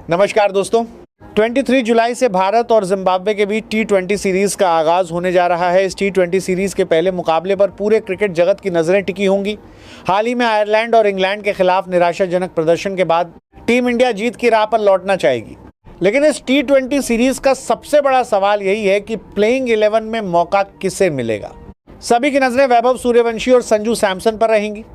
नमस्कार दोस्तों, 23 जुलाई से भारत और जिम्बाब्वे के बीच T20 सीरीज का आगाज होने जा रहा है। इस T20 सीरीज के पहले मुकाबले पर पूरे क्रिकेट जगत की नजरें टिकी होंगी। हाल ही में आयरलैंड और इंग्लैंड के खिलाफ निराशाजनक प्रदर्शन के बाद टीम इंडिया जीत की राह पर लौटना चाहेगी। लेकिन इस T20 सीरीज का सबसे बड़ा सवाल यही है कि प्लेइंग 11 में मौका किसे मिलेगा। सभी की नजरें वैभव सूर्यवंशी और संजू सैमसन पर रहेंगी।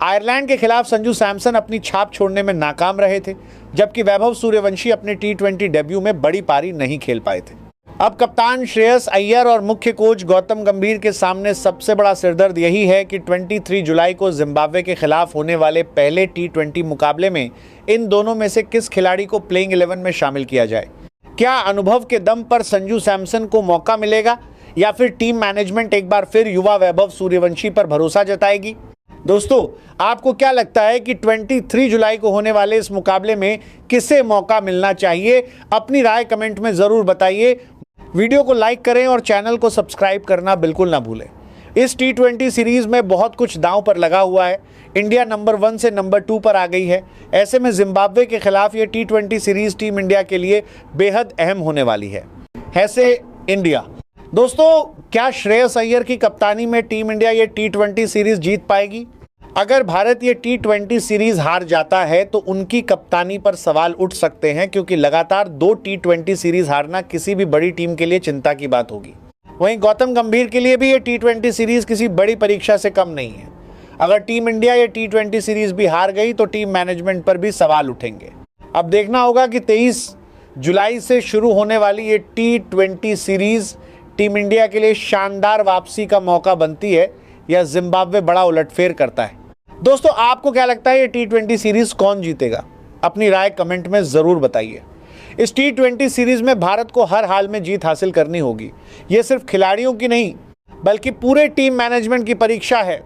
आयरलैंड के खिलाफ संजू सैमसन अपनी छाप छोड़ने में नाकाम रहे थे, जबकि वैभव सूर्यवंशी अपने T20 डेब्यू में बड़ी पारी नहीं खेल पाए थे। अब कप्तान श्रेयस अय्यर और मुख्य कोच गौतम गंभीर के सामने सबसे बड़ा सिरदर्द यही है कि 23 जुलाई को जिम्बाब्वे के खिलाफ होने वाले पहले T20 मुकाबले में इन दोनों में से किस खिलाड़ी को प्लेइंग 11 में शामिल किया जाए। क्या अनुभव के दम पर संजू सैमसन को मौका मिलेगा या फिर टीम मैनेजमेंट एक बार फिर युवा वैभव सूर्यवंशी पर भरोसा जताएगी। दोस्तों, आपको क्या लगता है कि 23 जुलाई को होने वाले इस मुकाबले में किसे मौका मिलना चाहिए? अपनी राय कमेंट में ज़रूर बताइए। वीडियो को लाइक करें और चैनल को सब्सक्राइब करना बिल्कुल ना भूलें। इस T20 सीरीज़ में बहुत कुछ दांव पर लगा हुआ है। इंडिया नंबर 1 से नंबर 2 पर आ गई है। ऐसे में जिम्बाब्वे के खिलाफ ये T20 सीरीज़ टीम इंडिया के लिए बेहद अहम होने वाली है। ऐसे इंडिया दोस्तों, क्या श्रेयस अय्यर की कप्तानी में टीम इंडिया ये T20 सीरीज जीत पाएगी? अगर भारत ये T20 सीरीज हार जाता है तो उनकी कप्तानी पर सवाल उठ सकते हैं, क्योंकि लगातार 2 T20 सीरीज हारना किसी भी बड़ी टीम के लिए चिंता की बात होगी। वहीं गौतम गंभीर के लिए भी ये T20 सीरीज किसी बड़ी परीक्षा से कम नहीं है। अगर टीम इंडिया ये T20 सीरीज भी हार गई तो टीम मैनेजमेंट पर भी सवाल उठेंगे। अब देखना होगा कि 23 जुलाई से शुरू होने वाली ये T20 सीरीज टीम इंडिया के लिए शानदार वापसी का मौका बनती है या जिम्बाब्वे बड़ा उलटफेर करता है। दोस्तों, आपको क्या लगता है ये T20 सीरीज कौन जीतेगा? अपनी राय कमेंट में ज़रूर बताइए। इस T20 सीरीज में भारत को हर हाल में जीत हासिल करनी होगी। ये सिर्फ खिलाड़ियों की नहीं बल्कि पूरे टीम मैनेजमेंट की परीक्षा है।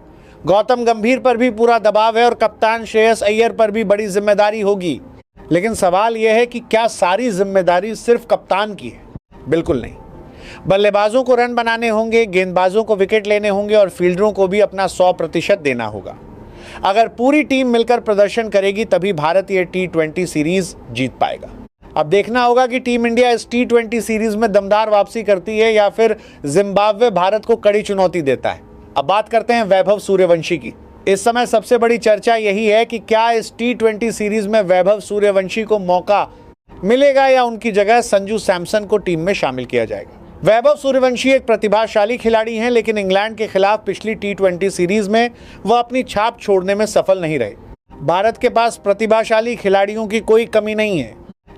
गौतम गंभीर पर भी पूरा दबाव है और कप्तान श्रेयस अय्यर पर भी बड़ी जिम्मेदारी होगी। लेकिन सवाल यह है कि क्या सारी जिम्मेदारी सिर्फ कप्तान की है? बिल्कुल नहीं। बल्लेबाजों को रन बनाने होंगे, गेंदबाजों को विकेट लेने होंगे और फील्डरों को भी अपना 100% देना होगा। अगर पूरी टीम मिलकर प्रदर्शन करेगी तभी भारत ये T20 सीरीज जीत पाएगा। अब देखना होगा कि टीम इंडिया इस T20 सीरीज में दमदार वापसी करती है या फिर जिम्बाब्वे भारत को कड़ी चुनौती देता है। अब बात करते हैं वैभव सूर्यवंशी की। इस समय सबसे बड़ी चर्चा यही है कि क्या इस T20 सीरीज में वैभव सूर्यवंशी को मौका मिलेगा या उनकी जगह संजू सैमसन को टीम में शामिल किया जाएगा। वैभव सूर्यवंशी एक प्रतिभाशाली खिलाड़ी हैं, लेकिन इंग्लैंड के खिलाफ पिछली T20 सीरीज में वह अपनी छाप छोड़ने में सफल नहीं रहे। भारत के पास प्रतिभाशाली खिलाड़ियों की कोई कमी नहीं है,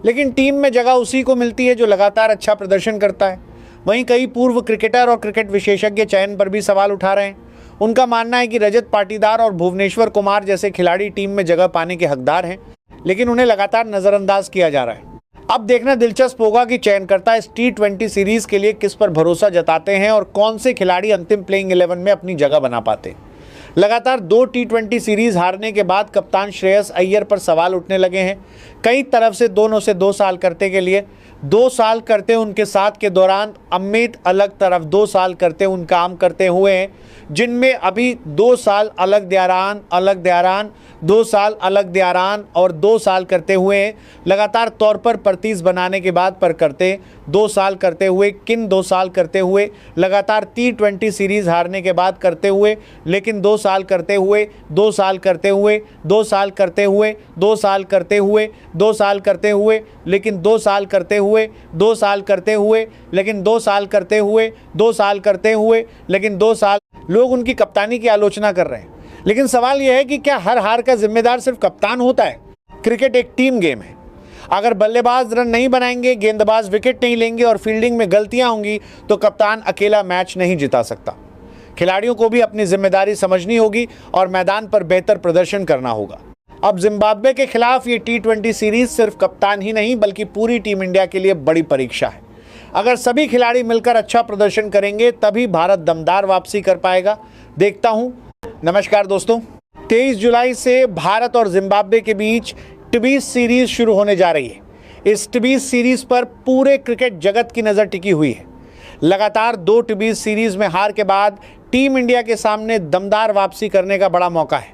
लेकिन टीम में जगह उसी को मिलती है जो लगातार अच्छा प्रदर्शन करता है। वहीं कई पूर्व क्रिकेटर और क्रिकेट विशेषज्ञ चयन पर भी सवाल उठा रहे हैं। उनका मानना है कि रजत पाटीदार और भुवनेश्वर कुमार जैसे खिलाड़ी टीम में जगह पाने के हकदार हैं, लेकिन उन्हें लगातार नज़रअंदाज किया जा रहा है। अब देखना दिलचस्प होगा कि चयनकर्ता इस T20 सीरीज के लिए किस पर भरोसा जताते हैं और कौन से खिलाड़ी अंतिम प्लेइंग 11 में अपनी जगह बना पाते। लगातार 2 T20 सीरीज हारने के बाद कप्तान श्रेयस अय्यर पर सवाल उठने लगे हैं। कई तरफ से दोनों से 2 साल करते के लिए 2 साल करते उनके साथ के दौरान अमित अलग तरफ 2 साल करते उन काम करते हुए हैं, जिनमें अभी 2 साल अलग दयारान 2 साल अलग दयारान और 2 साल करते हुए लगातार तौर पर प्रतीस बनाने के बाद पर करते 2 साल करते हुए किन 2 साल करते हुए लगातार T20 सीरीज हारने के बाद करते हुए, लेकिन 2 साल करते हुए 2 साल करते हुए 2 साल करते हुए 2 साल करते हुए 2 साल करते हुए लेकिन 2 साल करते हुए 2 साल करते हुए लेकिन 2 साल करते हुए 2 साल करते हुए लेकिन 2 साल लोग उनकी कप्तानी की आलोचना कर रहे हैं। लेकिन सवाल यह है कि क्या हर हार का जिम्मेदार सिर्फ कप्तान होता है? क्रिकेट एक टीम गेम है। अगर बल्लेबाज रन नहीं बनाएंगे, गेंदबाज विकेट नहीं लेंगे और फील्डिंग में गलतियां होंगी तो कप्तान अकेला मैच नहीं जिता सकता। खिलाड़ियों को भी अपनी जिम्मेदारी समझनी होगी और मैदान पर बेहतर प्रदर्शन करना होगा। अब जिम्बाब्वे के खिलाफ ये T20 सीरीज सिर्फ कप्तान ही नहीं बल्कि पूरी टीम इंडिया के लिए बड़ी परीक्षा है। अगर सभी खिलाड़ी मिलकर अच्छा प्रदर्शन करेंगे तभी भारत दमदार वापसी कर पाएगा। देखता हूं। नमस्कार दोस्तों, 23 जुलाई से भारत और जिम्बाब्वे के बीच T20 सीरीज शुरू होने जा रही है। इस T20 सीरीज पर पूरे क्रिकेट जगत की नज़र टिकी हुई है। लगातार 2 T20 सीरीज में हार के बाद टीम इंडिया के सामने दमदार वापसी करने का बड़ा मौका है।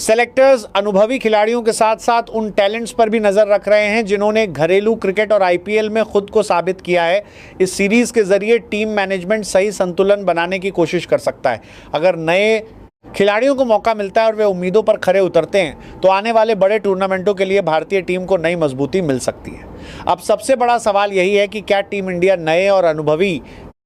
सेलेक्टर्स अनुभवी खिलाड़ियों के साथ साथ उन टैलेंट्स पर भी नजर रख रहे हैं जिन्होंने घरेलू क्रिकेट और आईपीएल में खुद को साबित किया है। इस सीरीज के जरिए टीम मैनेजमेंट सही संतुलन बनाने की कोशिश कर सकता है। अगर नए खिलाड़ियों को मौका मिलता है और वे उम्मीदों पर खरे उतरते हैं तो आने वाले बड़े टूर्नामेंटों के लिए भारतीय टीम को नई मजबूती मिल सकती है। अब सबसे बड़ा सवाल यही है कि क्या टीम इंडिया नए और अनुभवी